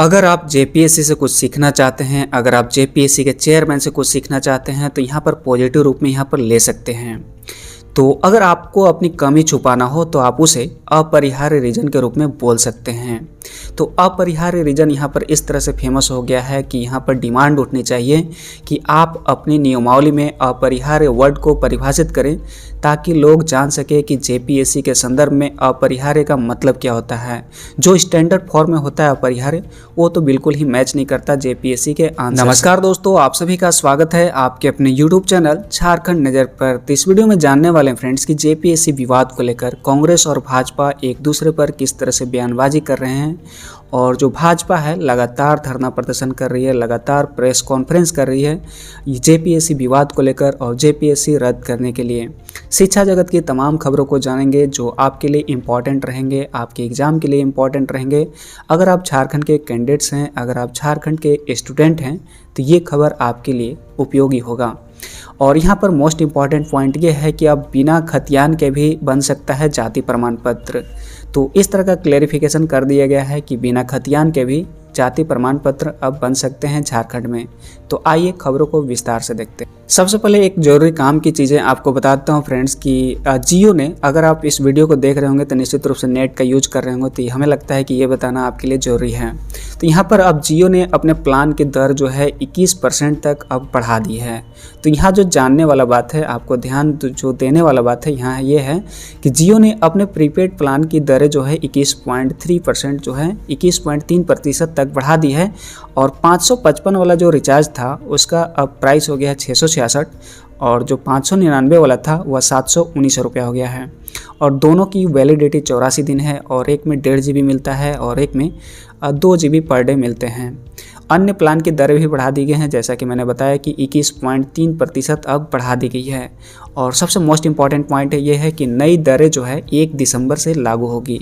अगर आप जेपीएससी से कुछ सीखना चाहते हैं, अगर आप जेपीएससी के चेयरमैन से कुछ सीखना चाहते हैं तो यहाँ पर पॉजिटिव रूप में यहाँ पर ले सकते हैं। तो अगर आपको अपनी कमी छुपाना हो तो आप उसे अपरिहार्य रीजन के रूप में बोल सकते हैं। तो अपरिहार्य रीजन यहाँ पर इस तरह से फेमस हो गया है कि यहाँ पर डिमांड उठनी चाहिए कि आप अपनी नियमावली में अपरिहार्य वर्ड को परिभाषित करें ताकि लोग जान सके कि जेपीएससी के संदर्भ में अपरिहार्य का मतलब क्या होता है। जो स्टैंडर्ड फॉर्म में होता है अपरिहार्य, वो तो बिल्कुल ही मैच नहीं करता जेपीएससी के आंसर। नमस्कार दोस्तों, आप सभी का स्वागत है आपके अपने यूट्यूब चैनल झारखंड नज़र पर। तो इस वीडियो में जानने वाले फ्रेंड्स कि जेपीएससी विवाद को लेकर कांग्रेस और भाजपा एक दूसरे पर किस तरह से बयानबाजी कर रहे हैं, और जो भाजपा है लगातार धरना प्रदर्शन कर रही है, लगातार प्रेस कॉन्फ्रेंस कर रही है जेपीएससी विवाद को लेकर और जेपीएससी रद्द करने के लिए। शिक्षा जगत की तमाम खबरों को जानेंगे जो आपके लिए इम्पॉर्टेंट रहेंगे, आपके एग्ज़ाम के लिए इम्पॉर्टेंट रहेंगे। अगर आप झारखंड के कैंडिडेट्स हैं, अगर आप झारखंड के स्टूडेंट हैं तो ये खबर आपके लिए उपयोगी होगा। और यहाँ पर मोस्ट इम्पॉर्टेंट पॉइंट ये है कि अब बिना खतियान के भी बन सकता है जाति प्रमाण पत्र। तो इस तरह का क्लेरिफिकेशन कर दिया गया है कि बिना खतियान के भी जाति प्रमाण पत्र अब बन सकते हैं झारखंड में। तो आइए खबरों को विस्तार से देखते हैं। सबसे पहले एक जरूरी काम की चीज़ें आपको बताता हूं फ्रेंड्स कि जियो ने, अगर आप इस वीडियो को देख रहे होंगे तो निश्चित रूप से नेट का यूज कर रहे होंगे, तो हमें लगता है कि ये बताना आपके लिए जरूरी है। तो यहाँ पर अब जियो ने अपने प्लान की दर जो है 21% तक अब बढ़ा दी है। तो यहाँ जो जानने वाला बात है, आपको ध्यान जो देने वाला बात है यहाँ ये है कि जियो ने अपने प्रीपेड प्लान की दरें जो है 21.3% जो है 21.3% तक बढ़ा दी है। और 555 वाला जो रिचार्ज था उसका अब प्राइस हो गया 666, और जो 599 वाला था वह 719 रुपया हो गया है। और दोनों की वैलिडिटी 84 दिन है, और एक में 1.5 GB मिलता है और एक में 2 GB पर डे मिलते हैं। अन्य प्लान की दरें भी बढ़ा दी गई हैं, जैसा कि मैंने बताया कि 21.3% अब बढ़ा दी गई है। और सबसे मोस्ट इम्पॉर्टेंट पॉइंट है ये है कि नई दरें जो है 1 दिसंबर से लागू होगी।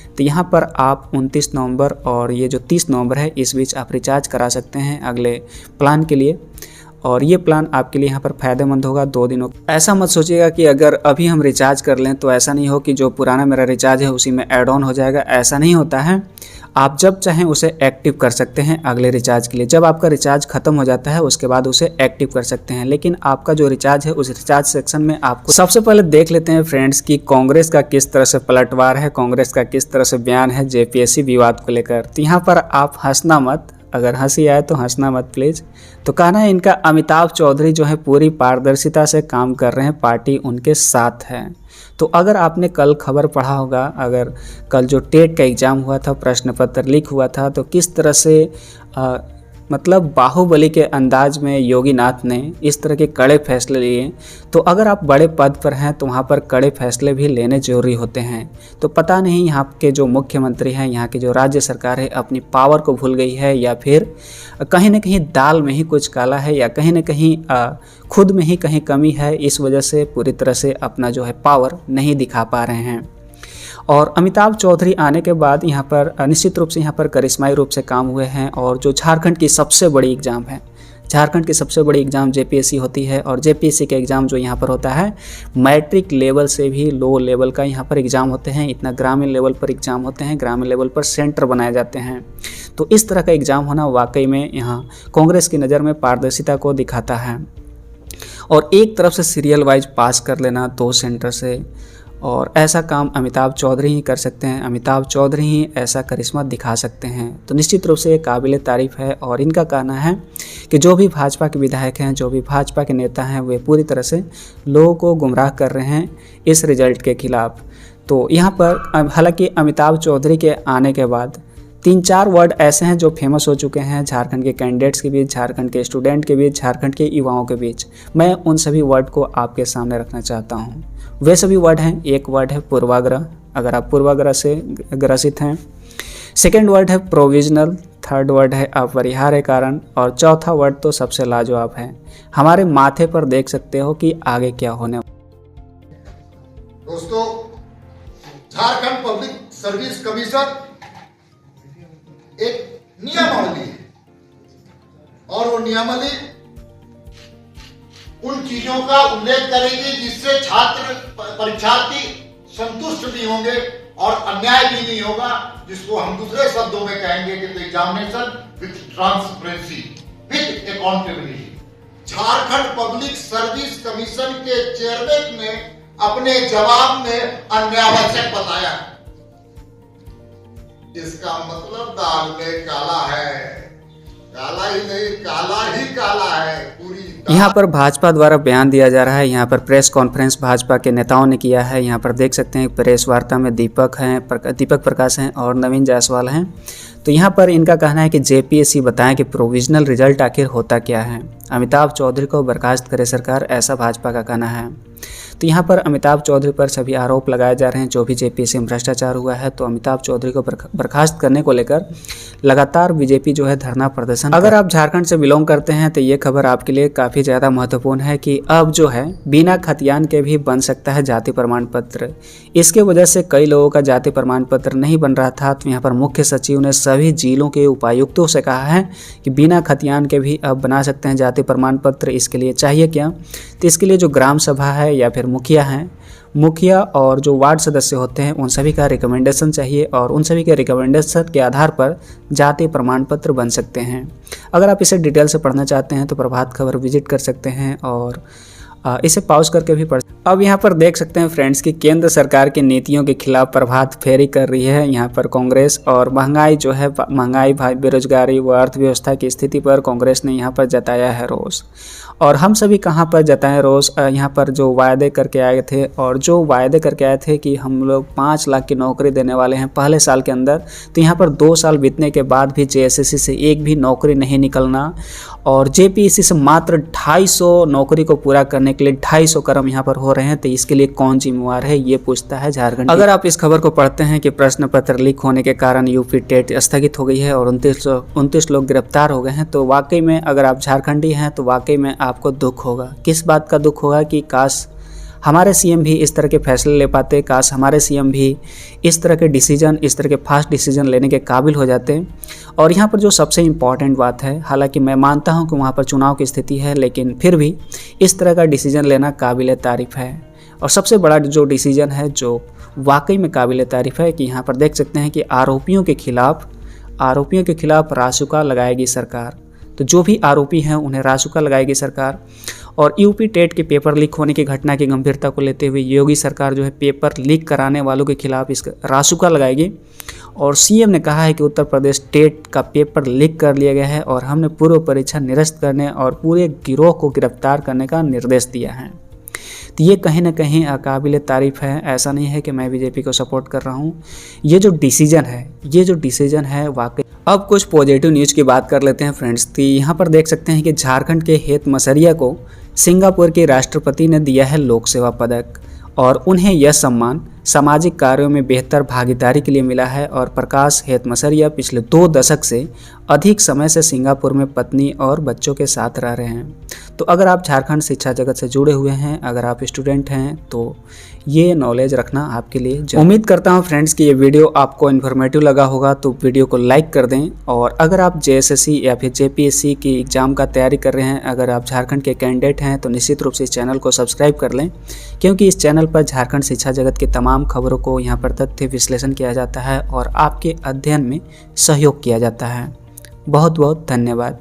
तो यहाँ पर आप 29 नवंबर और ये जो 30 नवंबर है इस बीच आप रिचार्ज करा सकते हैं अगले प्लान के लिए, और ये प्लान आपके लिए यहाँ पर फ़ायदेमंद होगा 2 दिनों। ऐसा मत सोचिएगा कि अगर अभी हम रिचार्ज कर लें तो ऐसा नहीं हो कि जो पुराना मेरा रिचार्ज है उसी में ऐड ऑन हो जाएगा, ऐसा नहीं होता है। आप जब चाहें उसे एक्टिव कर सकते हैं अगले रिचार्ज के लिए। जब आपका रिचार्ज खत्म हो जाता है उसके बाद उसे एक्टिव कर सकते हैं, लेकिन आपका जो रिचार्ज है उस रिचार्ज सेक्शन में आपको सबसे पहले देख लेते हैं फ्रेंड्स कि कांग्रेस का किस तरह से पलटवार है, कांग्रेस का किस तरह से बयान है जेपीएससी विवाद को लेकर। तो यहाँ पर आप हंसना मत, अगर हंसी आए तो हंसना मत प्लीज़। तो कहना है इनका अमिताभ चौधरी जो है पूरी पारदर्शिता से काम कर रहे हैं, पार्टी उनके साथ है। तो अगर आपने कल खबर पढ़ा होगा, अगर कल जो टेट का एग्ज़ाम हुआ था, प्रश्न पत्र लीक हुआ था, तो किस तरह से मतलब बाहुबली के अंदाज में योगीनाथ ने इस तरह के कड़े फैसले लिए। तो अगर आप बड़े पद पर हैं तो वहाँ पर कड़े फैसले भी लेने जरूरी होते हैं। तो पता नहीं यहाँ के जो मुख्यमंत्री हैं, यहाँ की जो राज्य सरकार है अपनी पावर को भूल गई है, या फिर कहीं ना कहीं दाल में ही कुछ काला है, या कहीं ना कहीं खुद में ही कहीं कमी है, इस वजह से पूरी तरह से अपना जो है पावर नहीं दिखा पा रहे हैं। और अमिताभ चौधरी आने के बाद यहाँ पर निश्चित रूप से यहाँ पर करिश्माई रूप से काम हुए हैं। और जो झारखंड की सबसे बड़ी एग्ज़ाम है, झारखंड की सबसे बड़ी एग्ज़ाम जेपीएससी होती है, और जेपीएससी का एग्ज़ाम जो यहाँ पर होता है मैट्रिक लेवल से भी लो लेवल का यहाँ पर एग्ज़ाम होते हैं। इतना ग्रामीण लेवल पर एग्ज़ाम होते हैं, ग्रामीण लेवल पर सेंटर बनाए जाते हैं। तो इस तरह का एग्ज़ाम होना वाकई में यहाँ कांग्रेस की नज़र में पारदर्शिता को दिखाता है। और एक तरफ से सीरियल वाइज पास कर लेना 2 सेंटर से, और ऐसा काम अमिताभ चौधरी ही कर सकते हैं, अमिताभ चौधरी ही ऐसा करिश्मा दिखा सकते हैं। तो निश्चित रूप से ये काबिल तारीफ़ है। और इनका कहना है कि जो भी भाजपा के विधायक हैं, जो भी भाजपा के नेता हैं, वे पूरी तरह से लोगों को गुमराह कर रहे हैं इस रिजल्ट के खिलाफ। तो यहाँ पर हालांकि अमिताभ चौधरी के आने के बाद 3-4 वर्ड ऐसे हैं जो फेमस हो चुके हैं झारखंड के कैंडिडेट्स के बीच, झारखंड के स्टूडेंट के बीच, झारखंड के युवाओं के बीच। मैं उन सभी वर्ड को आपके सामने रखना चाहता हूं। वे सभी वर्ड हैं, एक वर्ड है पूर्वाग्रह, अगर आप पूर्वाग्रह से ग्रसित हैं। सेकेंड वर्ड है प्रोविजनल, थर्ड वर्ड है अपरिहार्य कारण, और चौथा वर्ड तो सबसे लाजवाब है, हमारे माथे पर देख सकते हो कि आगे क्या होने। दोस्तों, झारखंड पब्लिक सर्विस कमीशन एक नियमावली है, और वो नियमावली उन चीजों का उल्लेख करेगी जिससे छात्र परीक्षार्थी संतुष्ट भी होंगे और अन्याय भी नहीं होगा, जिसको हम दूसरे शब्दों में कहेंगे कि the examination with transparency, with accountability. Jharkhand public service commission के चेयरमैन ने अपने जवाब में अनावश्यक बताया, इसका मतलब दाल में काला है, काला ही नहीं काला ही काला है पूरी। यहाँ पर भाजपा द्वारा बयान दिया जा रहा है। यहाँ पर प्रेस कॉन्फ्रेंस भाजपा के नेताओं ने किया है। यहाँ पर देख सकते हैं प्रेस वार्ता में दीपक प्रकाश हैं और नवीन जायसवाल हैं। तो यहाँ पर इनका कहना है कि जेपीएससी बताएं कि प्रोविजनल रिजल्ट आखिर होता क्या है, अमिताभ चौधरी को बर्खास्त करे सरकार, ऐसा भाजपा का कहना है। तो यहाँ पर अमिताभ चौधरी पर सभी आरोप लगाए जा रहे हैं, जो भी जेपीएससी में भ्रष्टाचार हुआ है। तो अमिताभ चौधरी को बर्खास्त करने को लेकर लगातार बीजेपी जो है धरना प्रदर्शन। अगर आप झारखंड से बिलोंग करते हैं तो ये खबर आपके लिए काफ़ी ज़्यादा महत्वपूर्ण है कि अब जो है बिना खतियान के भी बन सकता है जाति प्रमाण पत्र। इसके वजह से कई लोगों का जाति प्रमाण पत्र नहीं बन रहा था। तो यहाँ पर मुख्य सचिव ने सभी जिलों के उपायुक्तों से कहा है कि बिना खतियान के भी अब बना सकते हैं जाति प्रमाण पत्र। इसके लिए चाहिए क्या? तो इसके लिए जो ग्राम सभा है या फिर मुखिया हैं, मुखिया और जो वार्ड सदस्य होते हैं उन सभी का रिकमेंडेशन चाहिए और उन सभी के रिकमेंडेशन के आधार पर जाति प्रमाण पत्र बन सकते हैं। अगर आप इसे डिटेल से पढ़ना चाहते हैं तो प्रभात खबर विजिट कर सकते हैं और इसे पॉज करके भी पढ़। अब यहाँ पर देख सकते हैं फ्रेंड्स कि केंद्र सरकार की नीतियों के खिलाफ प्रभात फेरी कर रही है यहाँ पर कांग्रेस। और महंगाई जो है, महंगाई, बेरोजगारी व अर्थव्यवस्था की स्थिति पर कांग्रेस ने यहाँ पर जताया है रोष। और हम सभी कहाँ पर जताएं रोष? यहाँ पर जो वायदे करके आए थे और जो वायदे करके आए थे कि हम लोग 5 लाख की नौकरी देने वाले हैं पहले साल के अंदर, तो यहाँ पर 2 साल बीतने के बाद भी जेएसएससी से एक भी नौकरी नहीं निकलना और जेपीएससी से मात्र 250 नौकरी को पूरा करने के लिए 250 कर्म यहाँ पर हो रहे हैं। तो इसके लिए कौन जिम्मेवार है, ये पूछता है झारखंड। अगर आप इस खबर को पढ़ते हैं कि प्रश्न पत्र लीक होने के कारण यूपी टेट स्थगित हो गई है और 29 लोग गिरफ्तार हो गए हैं, तो वाकई में अगर आप झारखंडी हैं तो वाकई में आपको दुख होगा। किस बात का दुख होगा कि काश हमारे सीएम भी इस तरह के फैसले ले पाते, काश हमारे सीएम भी इस तरह के डिसीजन, इस तरह के फास्ट डिसीजन लेने के काबिल हो जाते। और यहाँ पर जो सबसे इम्पॉर्टेंट बात है, हालांकि मैं मानता हूँ कि वहाँ पर चुनाव की स्थिति है, लेकिन फिर भी इस तरह का डिसीजन लेना काबिल तारीफ़ है। और सबसे बड़ा जो डिसीजन है जो वाकई में काबिल तारीफ़ है कि यहाँ पर देख सकते हैं कि आरोपियों के खिलाफ रासुका लगाएगी सरकार। तो जो भी आरोपी हैं उन्हें रासुका लगाएगी सरकार। और यूपी टेट के पेपर लीक होने की घटना की गंभीरता को लेते हुए योगी सरकार जो है पेपर लीक कराने वालों के खिलाफ इसका रासुका लगाएगी। और सीएम ने कहा है कि उत्तर प्रदेश टेट का पेपर लीक कर लिया गया है और हमने पूर्व परीक्षा निरस्त करने और पूरे गिरोह को गिरफ्तार करने का निर्देश दिया है। तो ये कहीं ना कहीं काबिल तारीफ़ है। ऐसा नहीं है कि मैं बीजेपी को सपोर्ट कर रहा हूँ। ये जो डिसीजन है वाकई। अब कुछ पॉजिटिव न्यूज़ की बात कर लेते हैं फ्रेंड्स। तो यहाँ पर देख सकते हैं कि झारखंड के हेत मसरिया को सिंगापुर के राष्ट्रपति ने दिया है लोक सेवा पदक और उन्हें यह सम्मान सामाजिक कार्यों में बेहतर भागीदारी के लिए मिला है। और प्रकाश हेत मसरिया पिछले 2 दशक से अधिक समय से सिंगापुर में पत्नी और बच्चों के साथ रह रहे हैं। तो अगर आप झारखंड शिक्षा जगत से जुड़े हुए हैं, अगर आप स्टूडेंट हैं, तो ये नॉलेज रखना आपके लिए उम्मीद करता हूँ फ्रेंड्स कि ये वीडियो आपको इन्फॉर्मेटिव लगा होगा। तो वीडियो को लाइक कर दें। और अगर आप जेएसएससी या फिर जेपीएससी की एग्ज़ाम का तैयारी कर रहे हैं, अगर आप झारखंड के कैंडिडेट हैं, तो निश्चित रूप से इस चैनल को सब्सक्राइब कर लें, क्योंकि इस चैनल पर झारखंड शिक्षा जगत की तमाम खबरों को यहाँ पर तथ्य विश्लेषण किया जाता है और आपके अध्ययन में सहयोग किया जाता है। बहुत बहुत धन्यवाद।